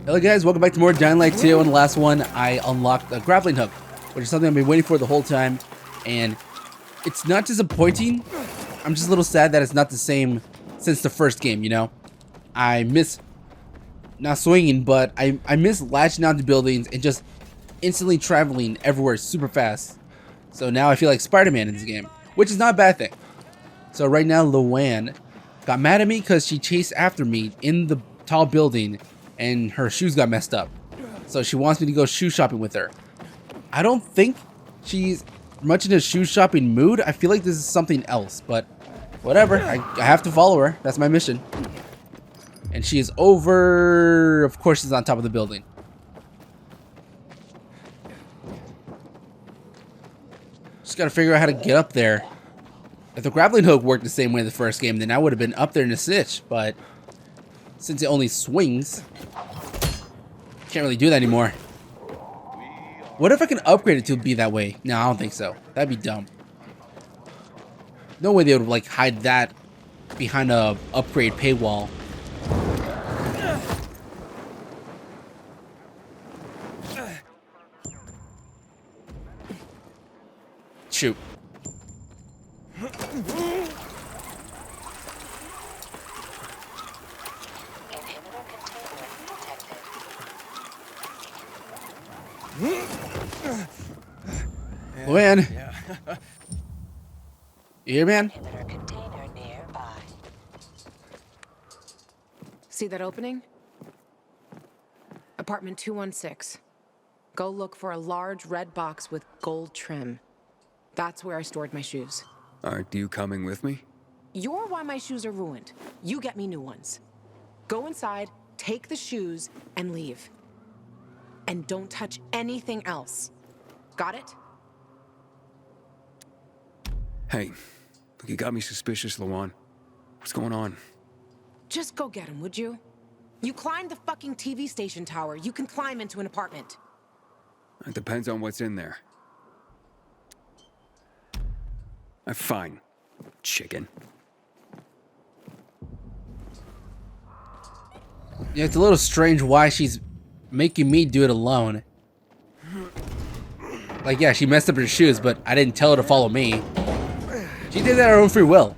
Hello guys, welcome back to more Dying Light 2. In the last one, I unlocked a grappling hook, which is something I've been waiting for the whole time. And it's not disappointing. I'm just a little sad that it's not the same since the first game, you know? I miss, not swinging, but I miss latching onto buildings and just instantly traveling everywhere super fast. So now I feel like Spider-Man in this game, which is not a bad thing. So right now, Lawan got mad at me because she chased after me in the tall building and her shoes got messed up. So she wants me to go shoe shopping with her. I don't think she's much in a shoe shopping mood. I feel like this is something else, but whatever. I have to follow her. That's my mission. And she is over... Of course she's on top of the building. Just gotta figure out how to get up there. If the grappling hook worked the same way in the first game, then I would have been up there in a stitch, but since it only swings, can't really do that anymore. What if I can upgrade it to be that way? No, I don't think so. That'd be dumb. No way they would like hide that behind a upgrade paywall. Shoot. Lawan. You here, man? See that opening? Apartment 216. Go look for a large red box with gold trim. That's where I stored my shoes. Aren't you coming with me? You're why my shoes are ruined. You get me new ones. Go inside, take the shoes, and leave. And don't touch anything else. Got it? Hey, look, you got me suspicious, Lawan. What's going on? Just go get him, would you? You climbed the fucking TV station tower. You can climb into an apartment. It depends on what's in there. Fine, chicken. Yeah, it's a little strange why she's making me do it alone. Like, yeah, she messed up her shoes, but I didn't tell her to follow me. She did that on her own free will.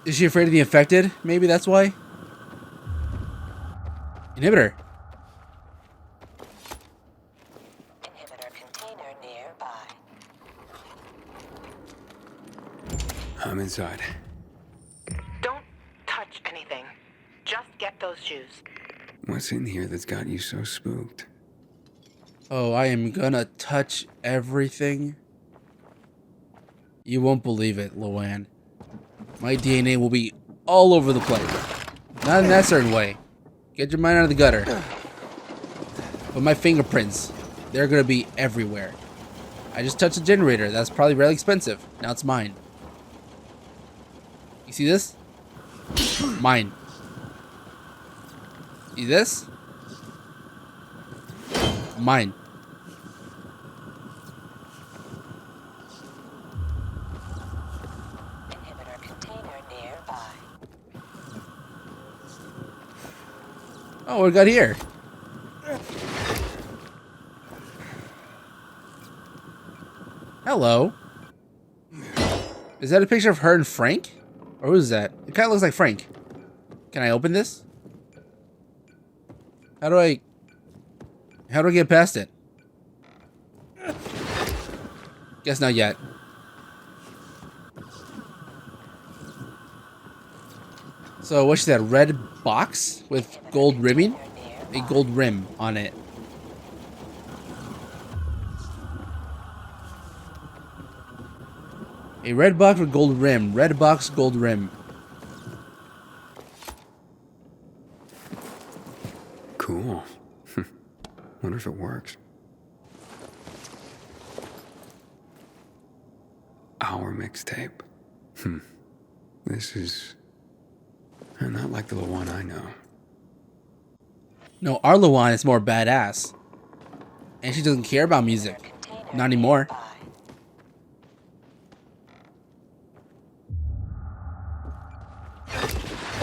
Is she afraid of the infected? Maybe that's why. Inhibitor. Inhibitor container nearby. I'm inside. Don't touch anything. Just get those shoes. What's in here that's got you so spooked? Oh, I am gonna touch everything. You won't believe it, Lawan. My DNA will be all over the place. Not in that certain way. Get your mind out of the gutter. But my fingerprints, they're gonna be everywhere. I just touched a generator. That's probably really expensive. Now it's mine. You see this? Mine. See this? Mine. Inhibitor container nearby. Oh, what we got here? Hello. Is that a picture of her and Frank? Or who is that? It kind of looks like Frank. Can I open this? How do I get past it? Guess not yet. So what's that? Red box with gold rimming? A gold rim on it. A red box with gold rim. Red box, gold rim. Cool. Wonder if it works. Our mixtape. This is not like the Lawan I know. No, our Lawan is more badass. And she doesn't care about music. Not anymore.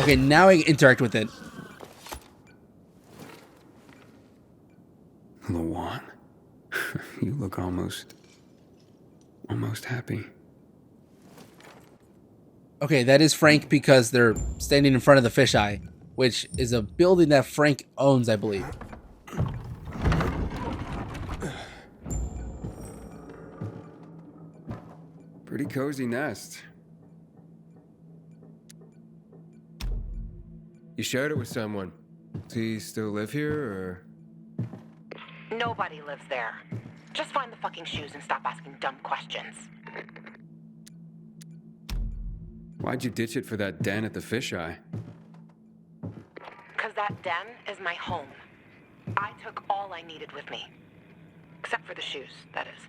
Okay, now I can interact with it. Lawan, you look almost happy. Okay, that is Frank because they're standing in front of the fisheye, which is a building that Frank owns, I believe. Pretty cozy nest. You shared it with someone. Does he still live here, or? Nobody lives there. Just find the fucking shoes and stop asking dumb questions. Why'd you ditch it for that den at the fisheye? Because that den is my home. I took all I needed with me. Except for the shoes, that is.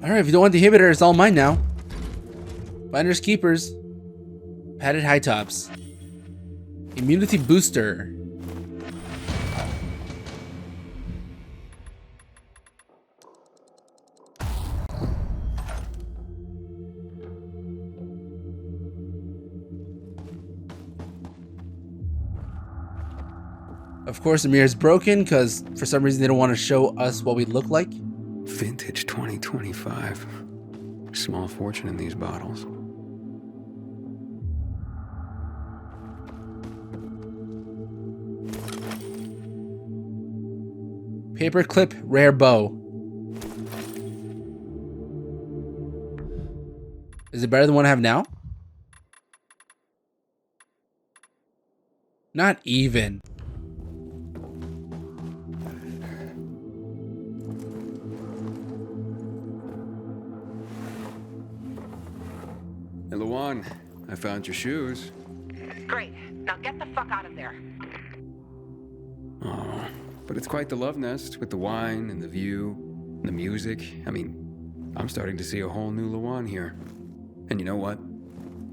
Alright, if you don't want the inhibitor, it's all mine now. Finders keepers. Padded high tops. Immunity booster. Of course, the mirror is broken because for some reason they don't want to show us what we look like. Vintage 2025. Small fortune in these bottles. Paperclip rare bow. Is it better than what I have now? Not even. Hey, Lawan, I found your shoes. Great. Now get the fuck out of there. Oh, but it's quite the love nest with the wine and the view and the music. I mean, I'm starting to see a whole new Lawan here. And you know what?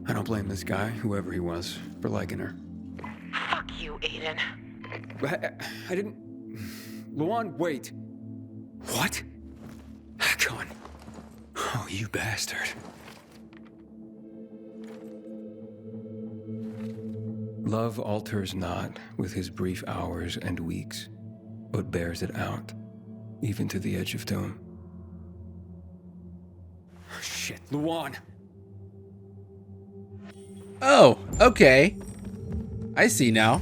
I don't blame this guy, whoever he was, for liking her. Fuck you, Aiden. I didn't... Lawan, wait. What? Hakon. Oh, you bastard. Love alters not with his brief hours and weeks, but bears it out, even to the edge of doom. Oh, shit, Lawan! Oh, okay. I see now.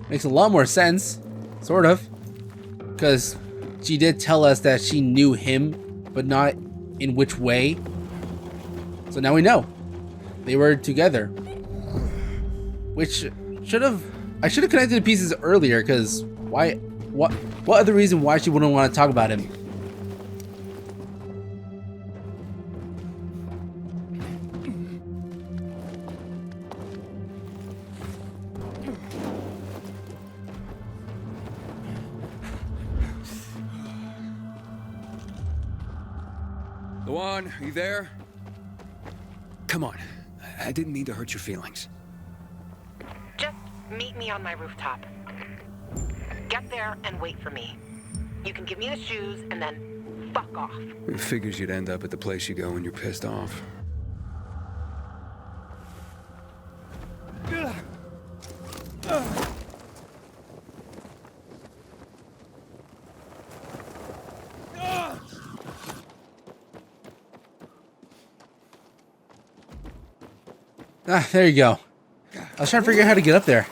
Makes a lot more sense. Sort of. Because she did tell us that she knew him, but not in which way. So now we know. They were together. Which I should have connected the pieces earlier, because what other reason why she wouldn't want to talk about him? Lawan, are you there? Come on. I didn't mean to hurt your feelings. Just meet me on my rooftop. Get there and wait for me. You can give me the shoes and then fuck off. It figures you'd end up at the place you go when you're pissed off. Ah, there you go. I was trying to figure out how to get up there.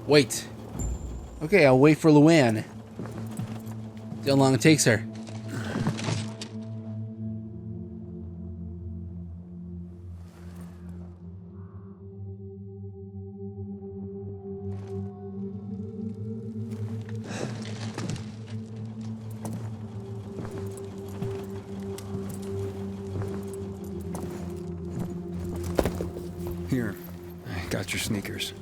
Wait. Okay, I'll wait for Lawan. See how long it takes her. Here, I got your sneakers.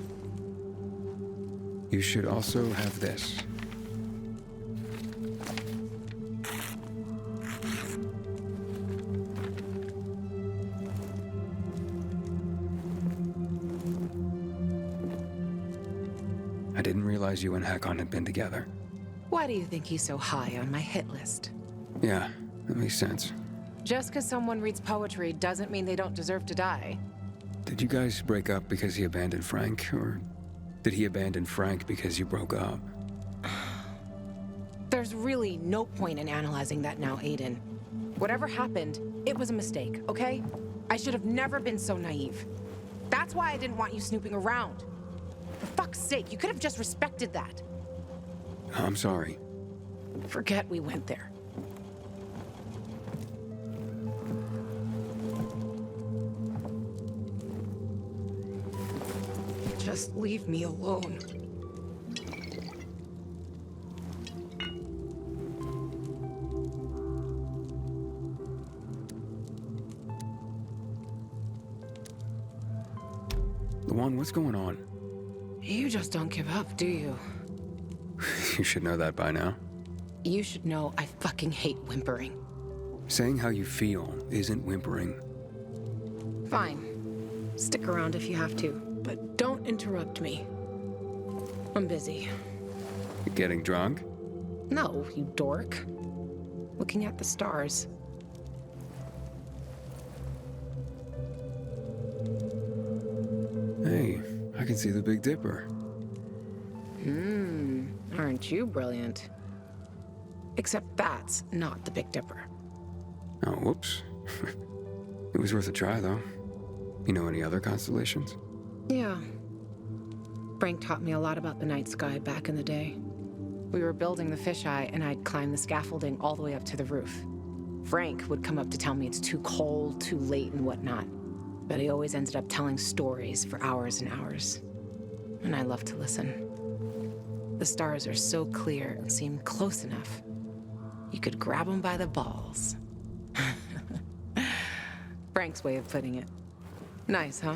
You should also have this. I didn't realize you and Hakon had been together. Why do you think he's so high on my hit list? Yeah, that makes sense. Just because someone reads poetry doesn't mean they don't deserve to die. Did you guys break up because he abandoned Frank, or did he abandon Frank because you broke up? There's really no point in analyzing that now, Aiden. Whatever happened, it was a mistake, okay? I should have never been so naive. That's why I didn't want you snooping around. For fuck's sake, you could have just respected that. I'm sorry. Forget we went there. Just leave me alone. Lawan, what's going on? You just don't give up, do you? You should know that by now. You should know I fucking hate whimpering. Saying how you feel isn't whimpering. Fine. Stick around if you have to, but don't interrupt me. I'm busy. You getting drunk? No, you dork. Looking at the stars. Hey, I can see the Big Dipper. Aren't you brilliant? Except that's not the Big Dipper. Oh, whoops. It was worth a try, though. You know any other constellations? Yeah. Frank taught me a lot about the night sky back in the day. We were building the fisheye, and I'd climb the scaffolding all the way up to the roof. Frank would come up to tell me it's too cold, too late, and whatnot. But he always ended up telling stories for hours and hours. And I loved to listen. The stars are so clear and seem close enough. You could grab them by the balls. Frank's way of putting it. Nice, huh?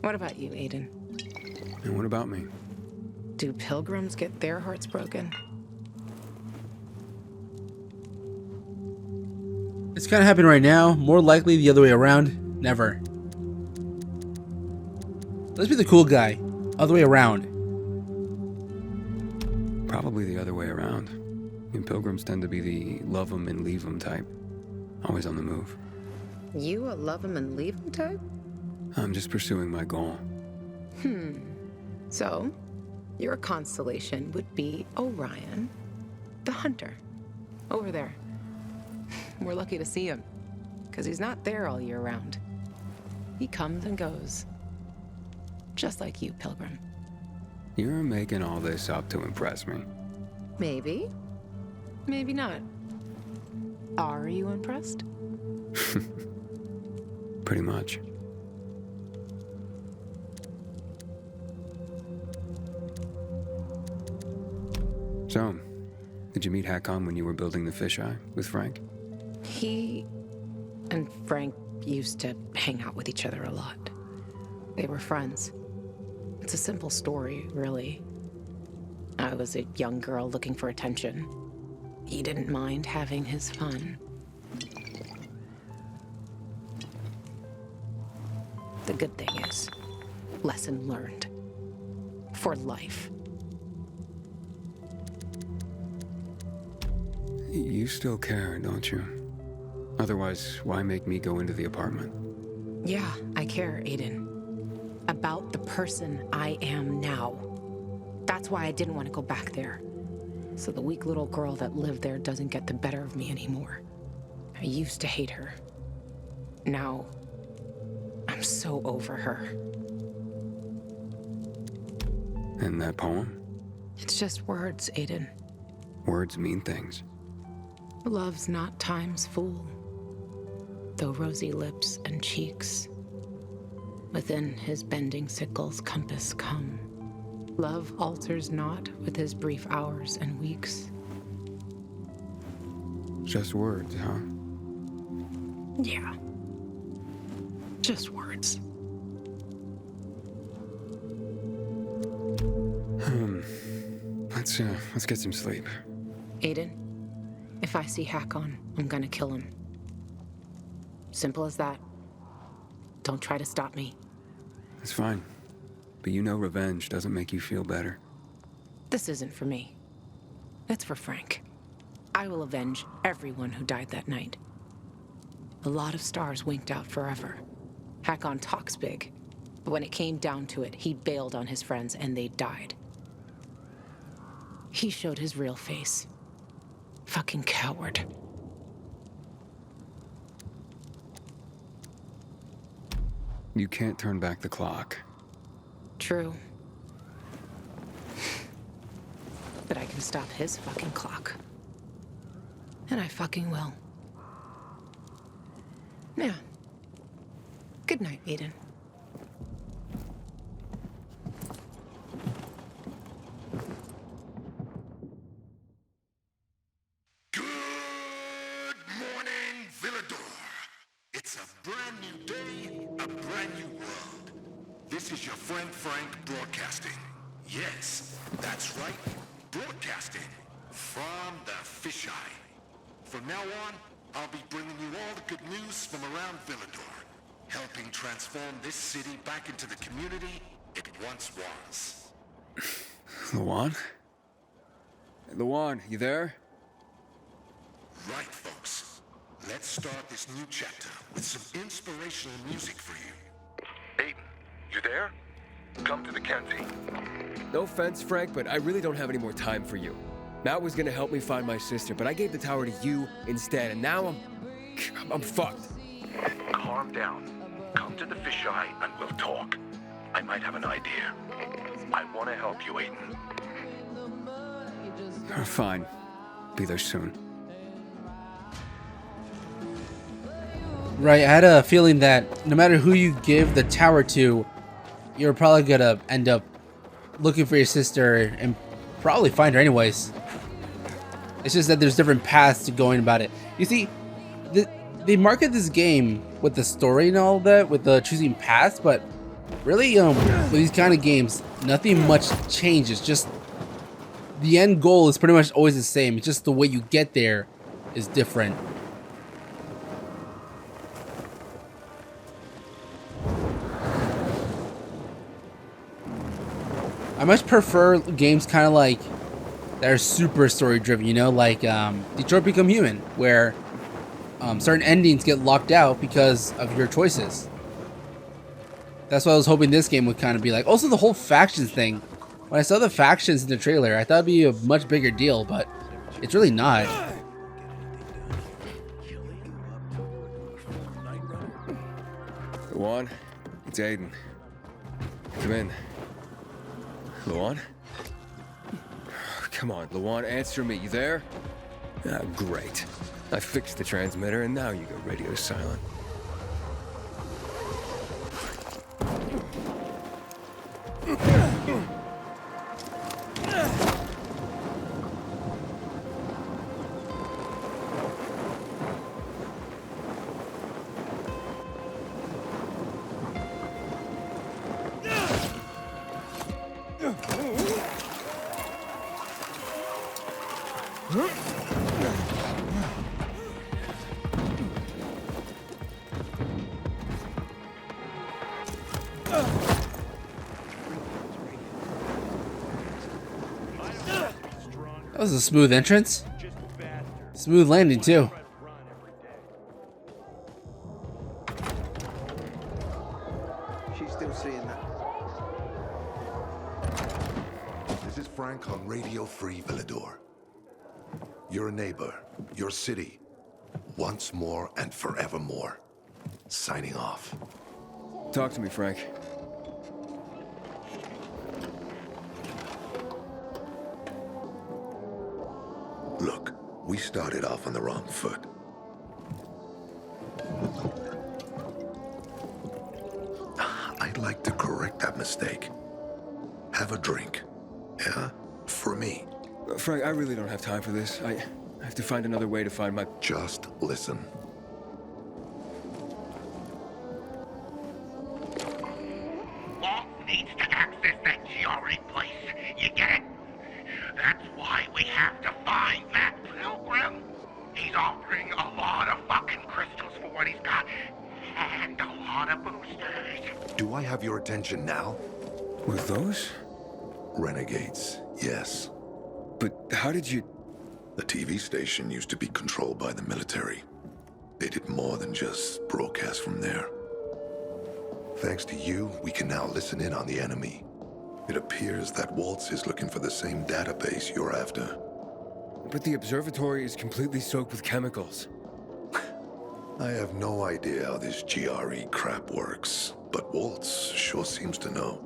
What about you, Aiden? And what about me? Do pilgrims get their hearts broken? It's kind of happening right now. More likely the other way around. Never. Let's be the cool guy. Other way around. Probably the other way around. And pilgrims tend to be the love 'em and leave 'em type. Always on the move. You a love 'em and leave 'em type? I'm just pursuing my goal. So, your constellation would be Orion, the hunter. Over there. We're lucky to see him, because he's not there all year round. He comes and goes. Just like you, Pilgrim. You're making all this up to impress me. Maybe. Maybe not. Are you impressed? Pretty much. So, did you meet Hakon when you were building the fisheye with Frank? He and Frank used to hang out with each other a lot. They were friends. It's a simple story, really. I was a young girl looking for attention. He didn't mind having his fun. The good thing is, lesson learned. For life. You still care, don't you? Otherwise, why make me go into the apartment? Yeah, I care, Aiden. About the person I am now. That's why I didn't want to go back there. So the weak little girl that lived there doesn't get the better of me anymore. I used to hate her. Now, I'm so over her. And that poem? It's just words, Aiden. Words mean things. Love's not time's fool. Though rosy lips and cheeks within his bending sickle's compass come. Love alters not with his brief hours and weeks. Just words, huh? Yeah. Just words. Let's get some sleep. Aiden, if I see Hakon, I'm gonna kill him. Simple as that. Don't try to stop me. It's fine. But you know revenge doesn't make you feel better. This isn't for me. It's for Frank. I will avenge everyone who died that night. A lot of stars winked out forever. Hakon talks big, but when it came down to it, he bailed on his friends and they died. He showed his real face. Fucking coward. You can't turn back the clock. True. But I can stop his fucking clock. And I fucking will. Yeah. Good night, Aiden. Good morning, Villedor. It's a brand new day, a brand new world. This is your friend Frank broadcasting. Yes, that's right, broadcasting from the fisheye. From now on, I'll be bringing you all the good news from around Villedor, helping transform this city back into the community it once was. Lawan? Lawan, you there? Right, folks. Let's start this new chapter with some inspirational music for you. Aiden, you there? Come to the Kenzie. No offense, Frank, but I really don't have any more time for you. Matt was gonna help me find my sister, but I gave the tower to you instead, and now I'm fucked. Calm down. Come to the fisheye and we'll talk. I might have an idea. I want to help you, Aiden. Fine. Be there soon. Right, I had a feeling that no matter who you give the tower to, you're probably gonna end up looking for your sister and probably find her anyways. It's just that there's different paths to going about it. You see, they market this game with the story and all that, with the choosing paths, but really, with these kind of games, nothing much changes. Just the end goal is pretty much always the same. It's just the way you get there is different. I much prefer games kind of like that are super story driven, you know, like Detroit Become Human, where certain endings get locked out because of your choices. That's what I was hoping this game would kind of be like. Also, the whole factions thing. When I saw the factions in the trailer, I thought it'd be a much bigger deal, but it's really not. Lawan, it's Aiden. Come in. Lawan? Come on, Lawan, answer me. You there? Ah, great. I fixed the transmitter and now you go radio silent. That was a smooth entrance. Smooth landing, too. She's still seeing that. This is Frank on Radio Free Villedor. You're a neighbor, your city, once more and forevermore. Signing off. Talk to me, Frank. Look, we started off on the wrong foot. I'd like to correct that mistake. Have a drink. Yeah? For me. Frank, I really don't have time for this. I have to find another way to find my... Just listen. Walt needs to access that GRE place. You get it? That's Do I have your attention now? With those? Renegades, yes. But how did you... The TV station used to be controlled by the military. They did more than just broadcast from there. Thanks to you, we can now listen in on the enemy. It appears that Waltz is looking for the same database you're after. But the observatory is completely soaked with chemicals. I have no idea how this GRE crap works, but Waltz sure seems to know.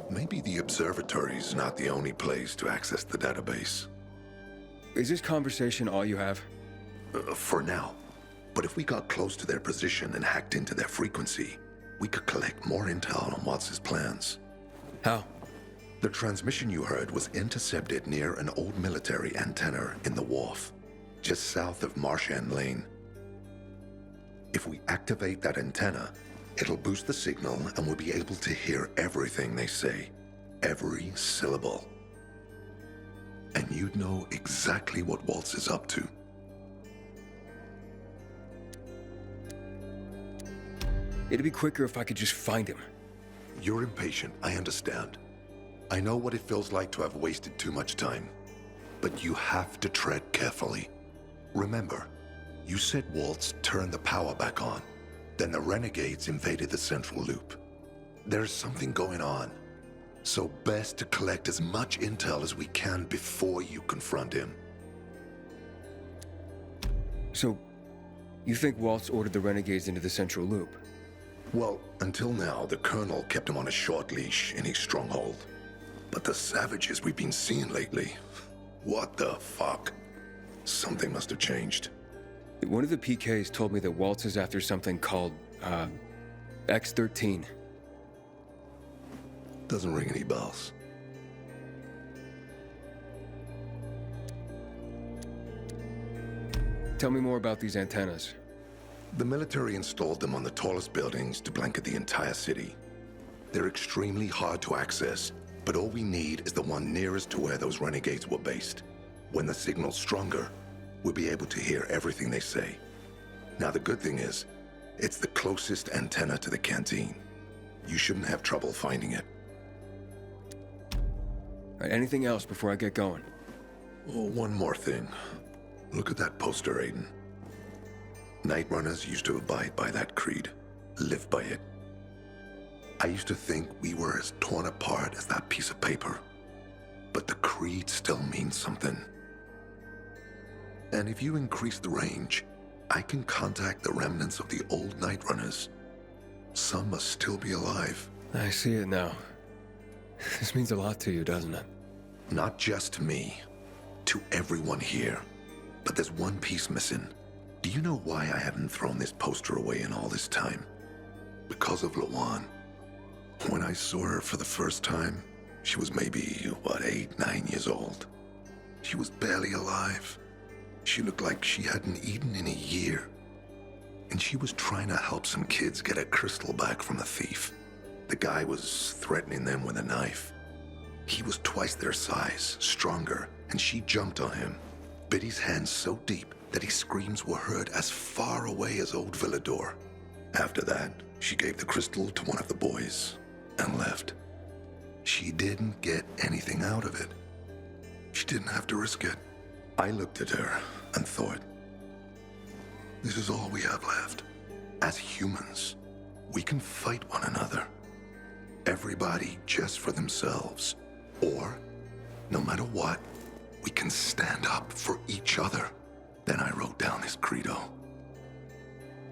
Maybe the observatory's not the only place to access the database. Is this conversation all you have? For now. But if we got close to their position and hacked into their frequency, we could collect more intel on Waltz's plans. How? The transmission you heard was intercepted near an old military antenna in the wharf, just south of Marsh End Lane. If we activate that antenna, it'll boost the signal and we'll be able to hear everything they say, every syllable. And you'd know exactly what Waltz is up to. It'd be quicker if I could just find him. You're impatient, I understand. I know what it feels like to have wasted too much time. But you have to tread carefully. Remember, you said Waltz turned the power back on. Then the Renegades invaded the central loop. There's something going on. So best to collect as much intel as we can before you confront him. So, you think Waltz ordered the Renegades into the central loop? Well, until now, the Colonel kept him on a short leash in his stronghold. But the savages we've been seeing lately, what the fuck? Something must have changed. One of the PKs told me that Waltz is after something called, X-13. Doesn't ring any bells. Tell me more about these antennas. The military installed them on the tallest buildings to blanket the entire city. They're extremely hard to access, but all we need is the one nearest to where those renegades were based. When the signal's stronger, we'll be able to hear everything they say. Now the good thing is, it's the closest antenna to the canteen. You shouldn't have trouble finding it. All right, anything else before I get going? Oh, one more thing. Look at that poster, Aiden. Night Runners used to abide by that creed, live by it. I used to think we were as torn apart as that piece of paper. But the creed still means something. And if you increase the range, I can contact the remnants of the old Night Runners. Some must still be alive. I see it now. This means a lot to you, doesn't it? Not just to me, to everyone here. But there's one piece missing. Do you know why I haven't thrown this poster away in all this time? Because of Lawan. When I saw her for the first time, she was maybe, 8, 9 years old. She was barely alive. She looked like she hadn't eaten in a year. And she was trying to help some kids get a crystal back from a thief. The guy was threatening them with a knife. He was twice their size, stronger, and she jumped on him, bit his hand so deep that his screams were heard as far away as old Villedor. After that, she gave the crystal to one of the boys and left. She didn't get anything out of it. She didn't have to risk it. I looked at her and thought, this is all we have left. As humans, we can fight one another. Everybody just for themselves. Or, no matter what, we can stand up for each other. Then I wrote down this credo.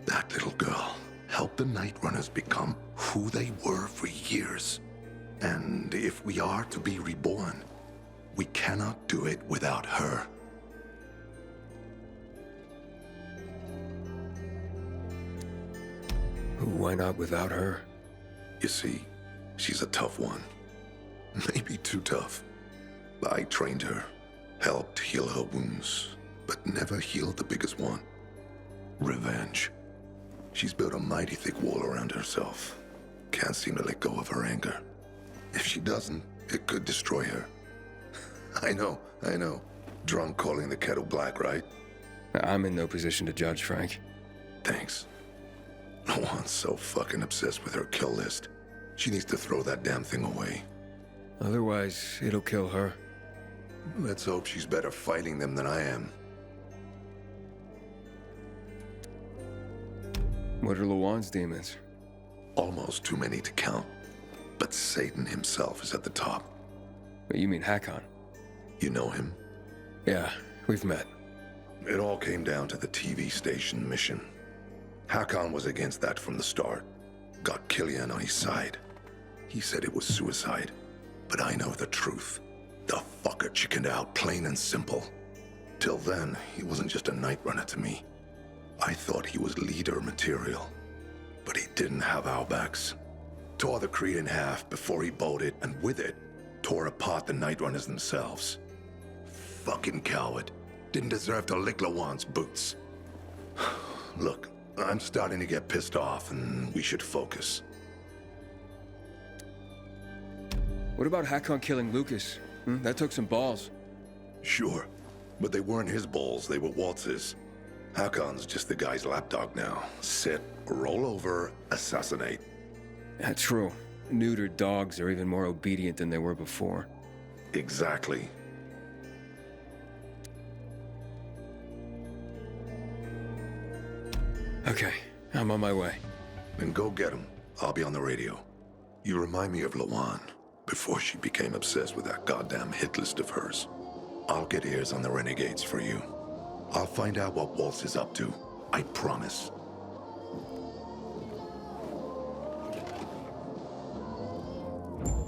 That little girl helped the Night Runners become who they were for years. And if we are to be reborn, we cannot do it without her. Why not without her? You see, she's a tough one. Maybe too tough. I trained her, helped heal her wounds, but never healed the biggest one. Revenge. She's built a mighty thick wall around herself. Can't seem to let go of her anger. If she doesn't, it could destroy her. I know. Drunk calling the kettle black, right? I'm in no position to judge, Frank. Thanks. Lawan's so fucking obsessed with her kill list. She needs to throw that damn thing away. Otherwise, it'll kill her. Let's hope she's better fighting them than I am. What are Lawan's demons? Almost too many to count. But Satan himself is at the top. You mean Hakon? You know him? Yeah, we've met. It all came down to the TV station mission. Hakon was against that from the start. Got Killian on his side. He said it was suicide. But I know the truth. The fucker chickened out, plain and simple. Till then, he wasn't just a night runner to me. I thought he was leader material. But he didn't have our backs. Tore the Creed in half before he bowed it, and with it, tore apart the Night Runners themselves. Fucking coward. Didn't deserve to lick Lawan's boots. Look, I'm starting to get pissed off, and we should focus. What about Hakon killing Lucas? That took some balls. Sure, but they weren't his balls, they were Waltz's. Hakon's just the guy's lapdog now. Sit, roll over, assassinate. That's true. Neutered dogs are even more obedient than they were before. Exactly. Okay, I'm on my way. Then go get him. I'll be on the radio. You remind me of Lawan, before she became obsessed with that goddamn hit list of hers. I'll get ears on the Renegades for you. I'll find out what Waltz is up to. I promise.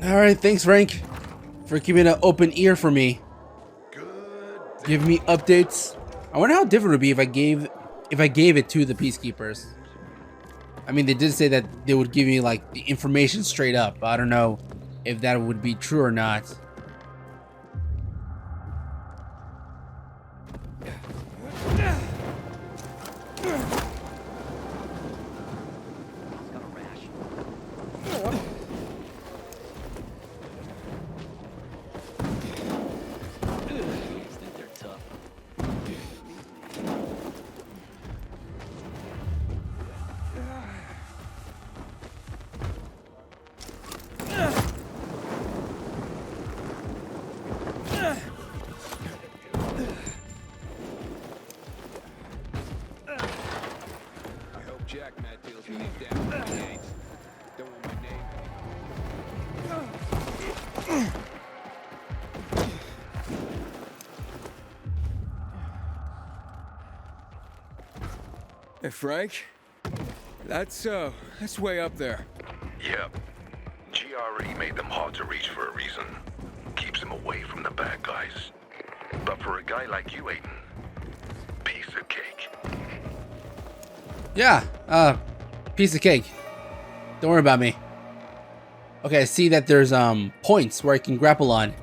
Alright, thanks Frank for keeping an open ear for me. Give me updates. I wonder how different it would be if I gave it to the Peacekeepers. I mean, they did say that they would give me like the information straight up. I don't know if that would be true or not. Hey, Frank? That's way up there. Yep. GRE made them hard to reach for a reason. Keeps them away from the bad guys. But for a guy like you, Aiden, piece of cake. Yeah, piece of cake. Don't worry about me. Okay, I see that there's points where I can grapple on.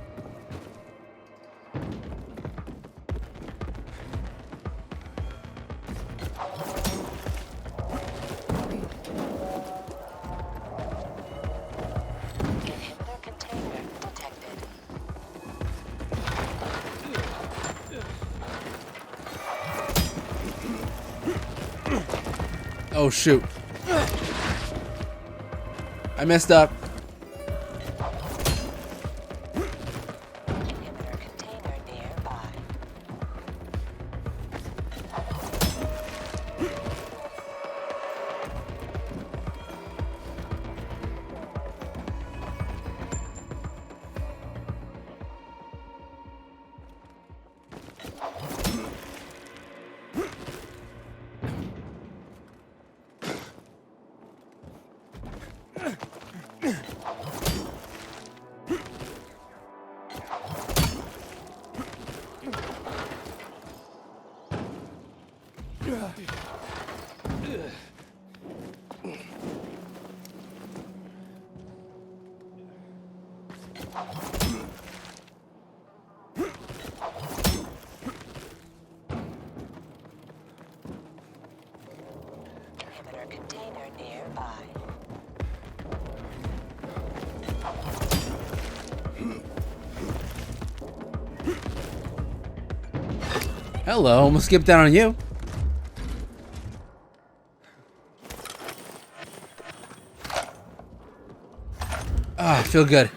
Inhibitor container detected. Oh shoot. I messed up. Inhibitor container nearby. Inhibitor container nearby. Hello, almost skipped down on you. Ah, I feel good.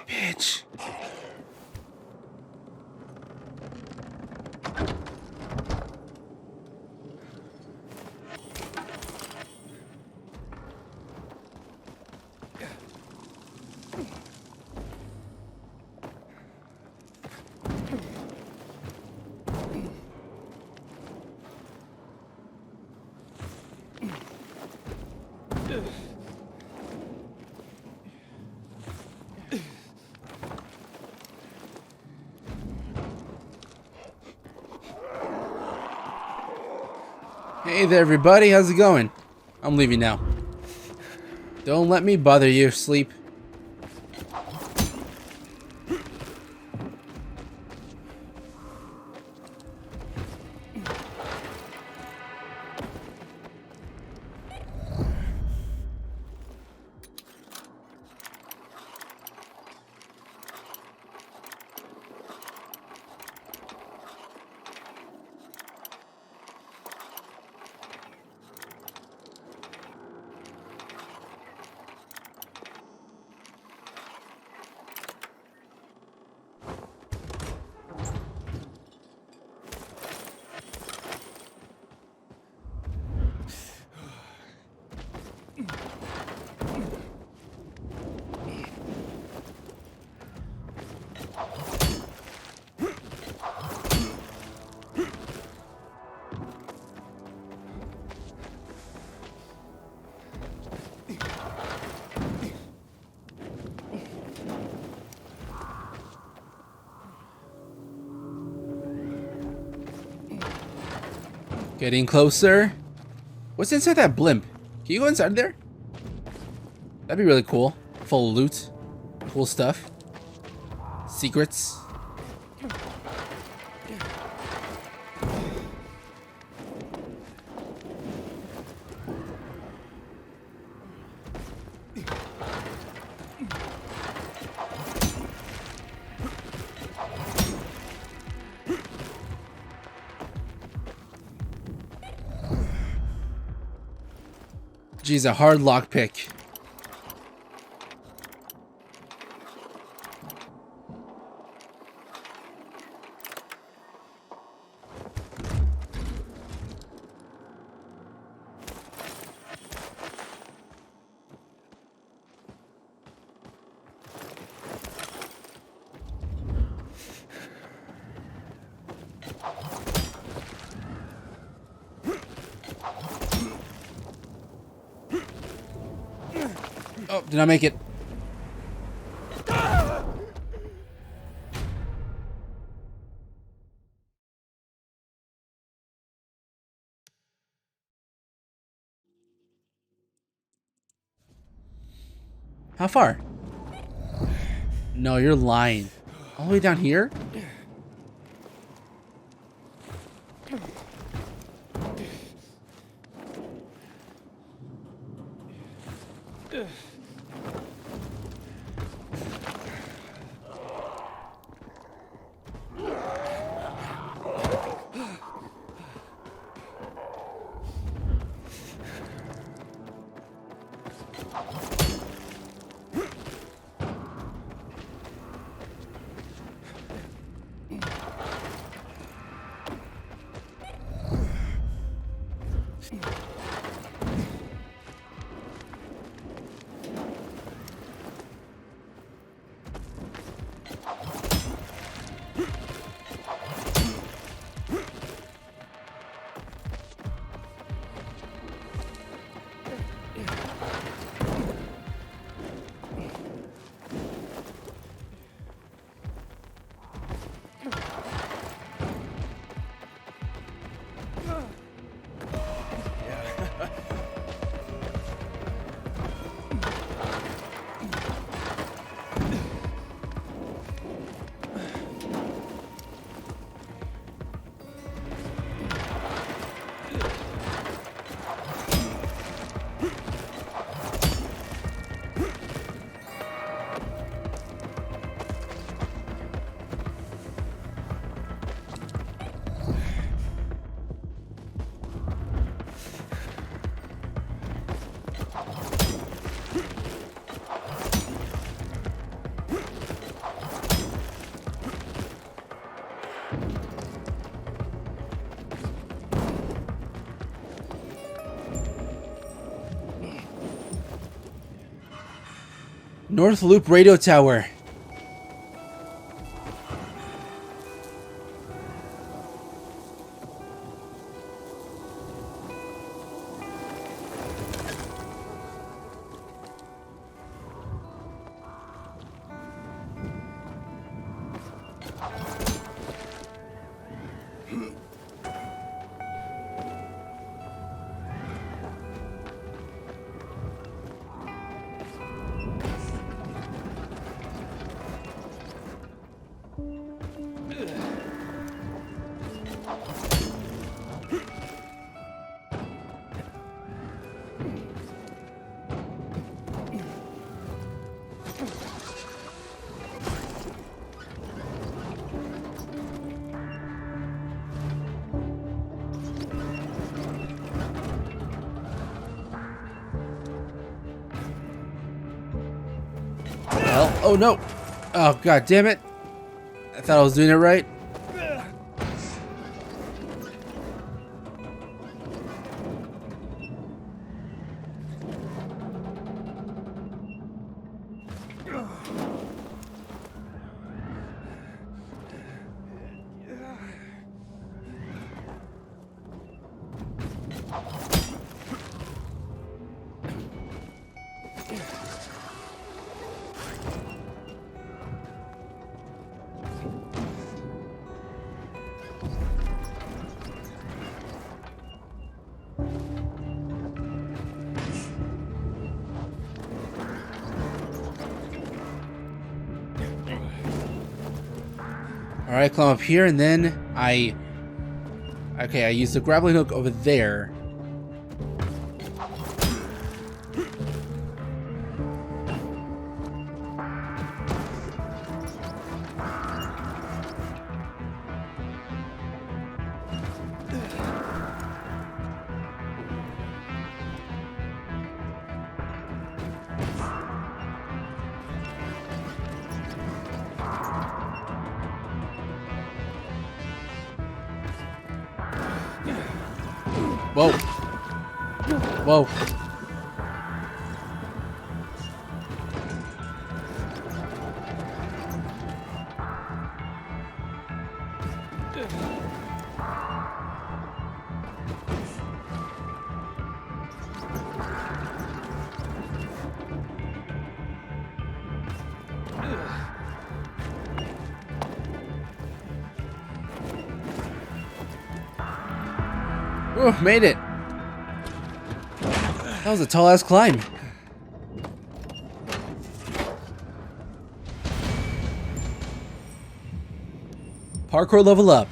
Bitch. Hey there, everybody. How's it going? I'm leaving now. Don't let me bother you. Sleep. Getting closer. What's inside that blimp? Can you go inside there? That'd be really cool. Full of loot. Cool stuff. Secrets. Geez, a hard lockpick. Oh, did I make it? How far? No, you're lying. All the way down here? North Loop Radio Tower. Well, oh no. Oh, god damn it. I thought I was doing it right. Alright, climb up here, and then okay, I use the grappling hook over there. Whoa. Whoa. Oh, made it. That was a tall ass climb. Parkour level up.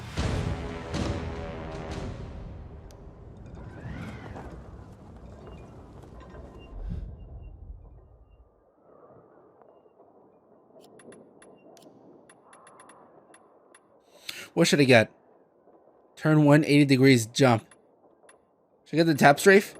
What should I get? Turn 180 degrees jump. Should I get the tap strafe?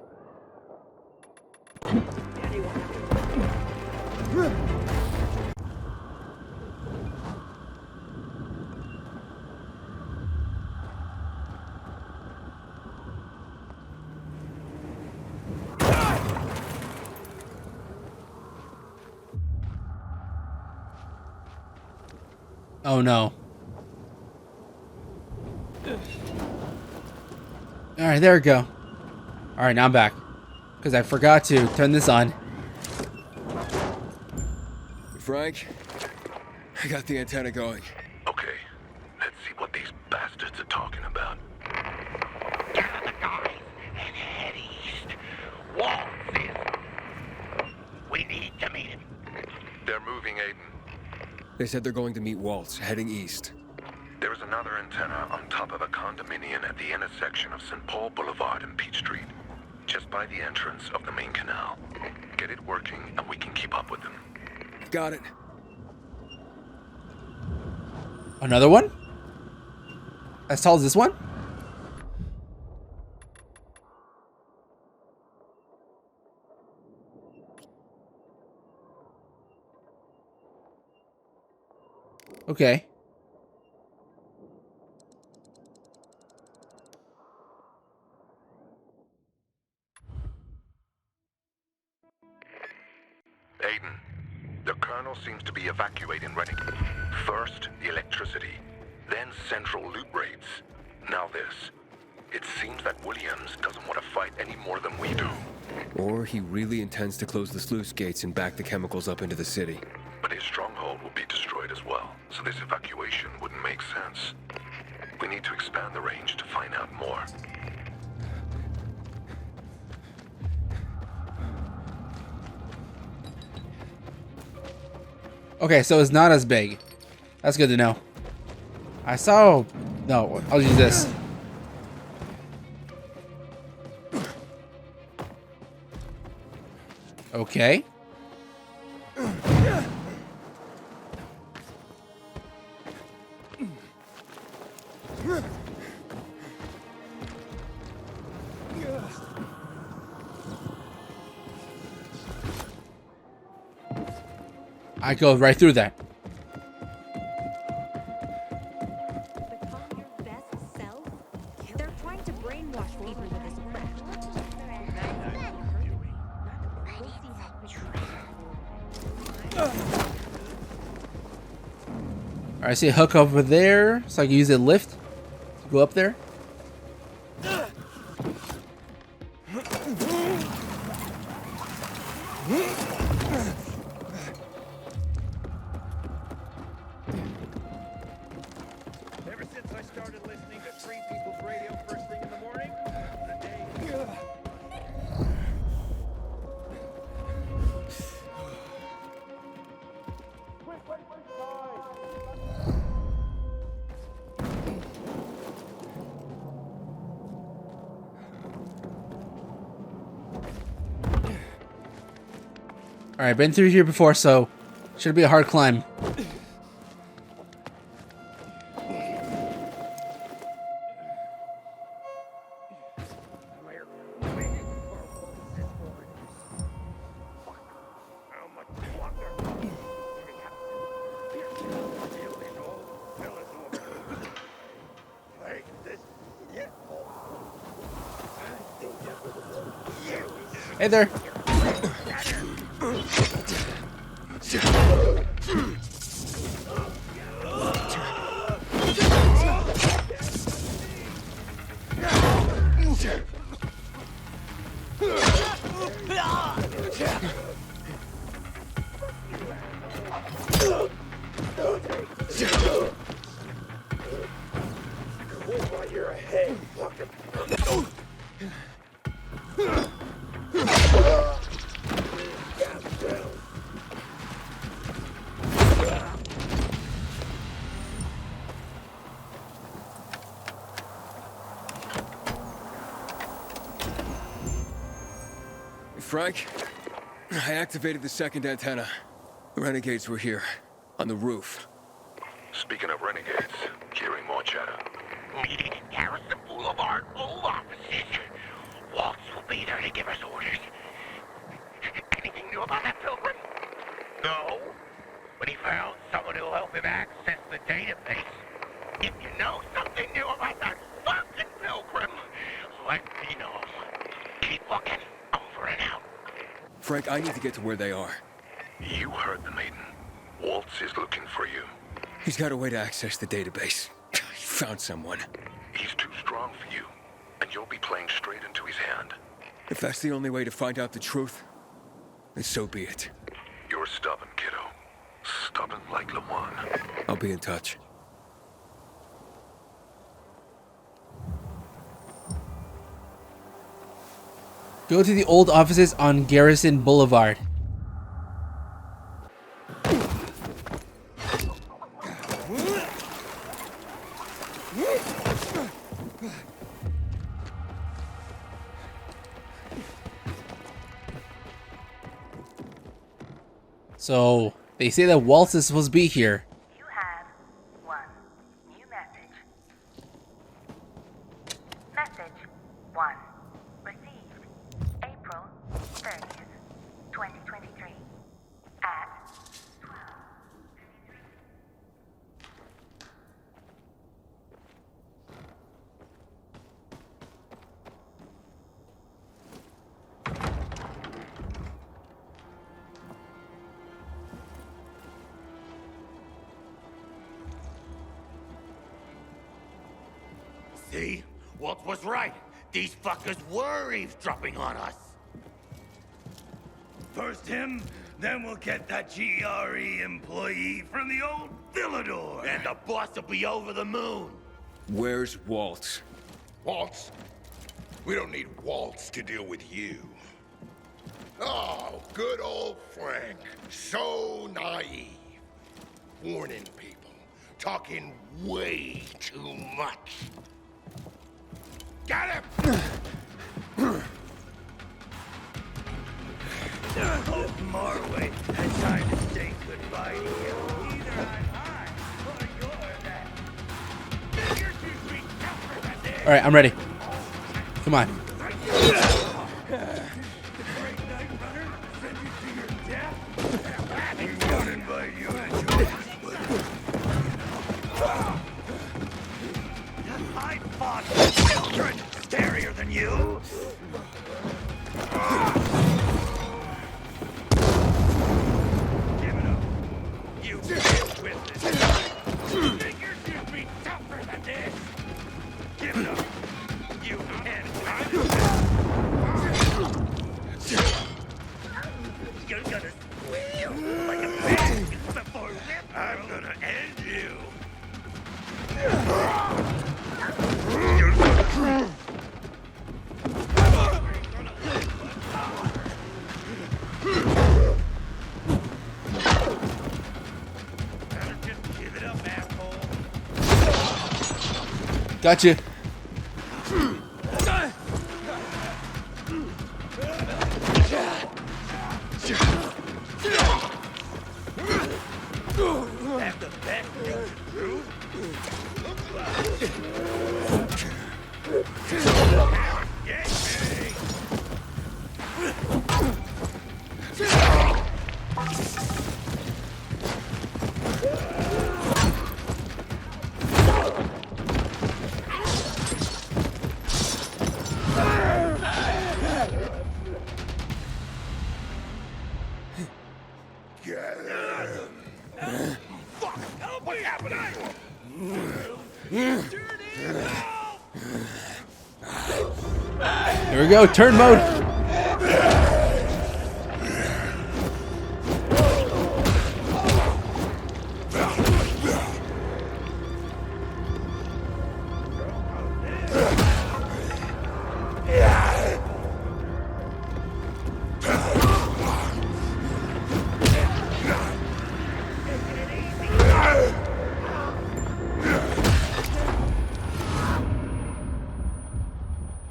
Oh no. Alright, there we go. Alright, now I'm back. Because I forgot to turn this on. Frank, I got the antenna going. Okay, let's see what these bastards are talking about. Gather the guys and head east. Waltz is. We need to meet him. They're moving, Aiden. They said they're going to meet Waltz, heading east. There is another antenna on top of a condominium at the intersection of St. Paul Boulevard and Peach Street, just by the entrance of the main canal. Get it working and we can keep up with them. Got it. Another one? As tall as this one? Okay. Aiden, the Colonel seems to be evacuating Renegades. First, the electricity, then central loot raids. Now this. It seems that Williams doesn't want to fight any more than we do. Or he really intends to close the sluice gates and back the chemicals up into the city. But his stronghold will be destroyed as well, so this evacuation wouldn't make sense. We need to expand the range to find out more. Okay, so it's not as big. That's good to know. I saw... No, I'll use this. Okay. I go right through that. Become your best self? They're trying to brainwash people with this Alright, I see a hook over there, so I can use a lift to go up there. Ever since I started listening to Free People's Radio first thing in the morning, the day... Alright, been through here before, so should be a hard climb. Hey there. Frank, I activated the second antenna. The Renegades were here, on the roof. Speaking of Renegades, hearing more chatter. Meeting in Garrison Boulevard, old offices. Waltz will be there to give us orders. Anything new about that Pilgrim? No. But he found someone who'll help him access the database. If you know something new about that fucking Pilgrim, let me know. Keep looking. Over and out. Frank, I need to get to where they are. You heard the maiden. Waltz is looking for you. He's got a way to access the database. He found someone. He's too strong for you, and you'll be playing straight into his hand. If that's the only way to find out the truth, then so be it. You're stubborn, kiddo. Stubborn like Lawan. I'll be in touch. Go to the old offices on Garrison Boulevard. So, they say that Waltz is supposed to be here. You have one new message. Message 1. Received April 30th, 2023 at 12:53. See? Walt was right. These fuckers were eavesdropping on us. First him, then we'll get that GRE employee from the old Villedor. And the boss will be over the moon. Where's Walt? Waltz? We don't need Waltz to deal with you. Oh, good old Frank. So naive. Warning people. Talking way too much. Got him! Hope Marway had time to say goodbye to you. Either I'm high or you're that. You're too sweet tougher than this. All right, I'm ready. Come on. Great Night Runner send you to your death. We won't invite you to join us, but I fought children scarier than you. Give it up. You deal with this. You think you're too sweet tougher than this? Give it up. You can't find it. You're gonna squeal like a pig before rip. I'm gonna end you. You're gonna... Better just give it up, asshole. Gotcha. Have the best thing to prove? Get me! Get him! Fuck! Help! What's happening? Here we go. Turn mode.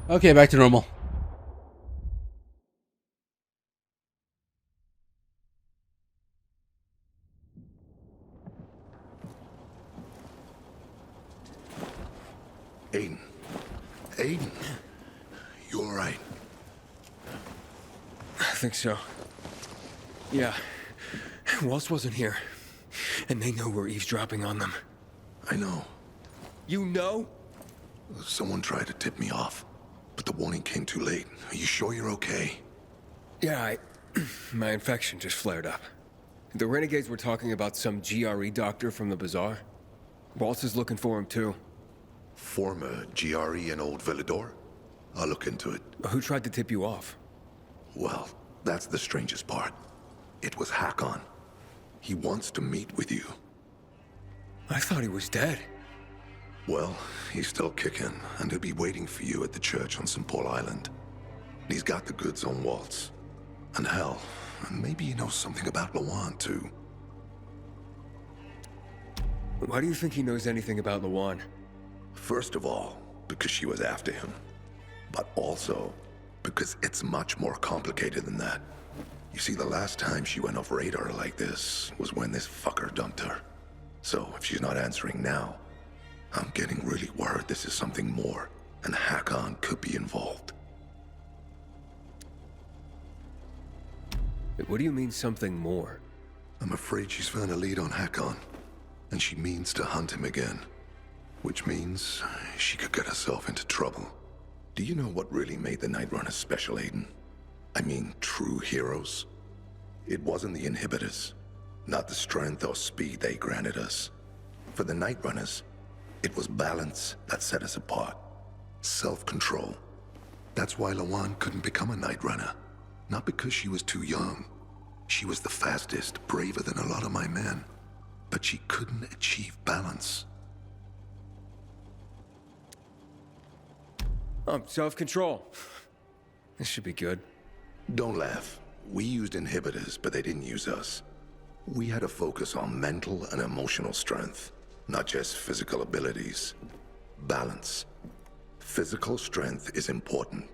Okay, back to normal. Aiden. Aiden. You all right? I think so. Yeah. Waltz wasn't here. And they know we're eavesdropping on them. I know. You know? Someone tried to tip me off, but the warning came too late. Are you sure you're okay? Yeah, my infection just flared up. The Renegades were talking about some GRE doctor from the Bazaar. Waltz is looking for him, too. Former GRE in Old Villedor? I'll look into it. Who tried to tip you off? Well, that's the strangest part. It was Hakon. He wants to meet with you. I thought he was dead. Well, he's still kicking, and he'll be waiting for you at the church on St. Paul Island. He's got the goods on Waltz. And hell, maybe he knows something about Lawan, too. Why do you think he knows anything about Lawan? First of all, because she was after him. But also, because it's much more complicated than that. You see, the last time she went off radar like this was when this fucker dumped her. So, if she's not answering now, I'm getting really worried this is something more, and Hakon could be involved. What do you mean, something more? I'm afraid she's found a lead on Hakon, and she means to hunt him again. Which means she could get herself into trouble. Do you know what really made the Night Runners special, Aiden? I mean, true heroes? It wasn't the inhibitors, not the strength or speed they granted us. For the Night Runners, it was balance that set us apart. Self-control. That's why Lawan couldn't become a Night Runner. Not because she was too young. She was the fastest, braver than a lot of my men. But she couldn't achieve balance. Self-control. This should be good. Don't laugh. We used inhibitors, but they didn't use us. We had to focus on mental and emotional strength, not just physical abilities. Balance. Physical strength is important,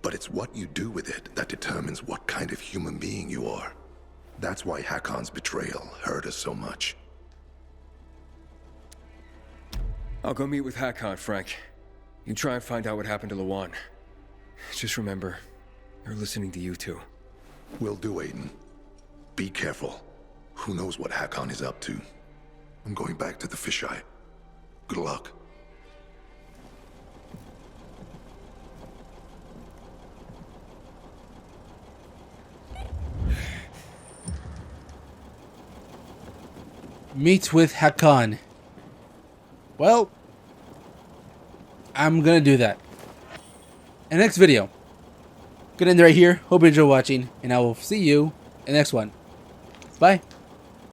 but it's what you do with it that determines what kind of human being you are. That's why Hakon's betrayal hurt us so much. I'll go meet with Hakon, Frank. You try and find out what happened to Lawan. Just remember, they're listening to you two. Will do, Aiden. Be careful. Who knows what Hakon is up to? I'm going back to the fisheye. Good luck. Meet with Hakon. Well, I'm gonna do that. In the next video. Gonna end right here. Hope you enjoy watching, and I will see you in the next one. Bye.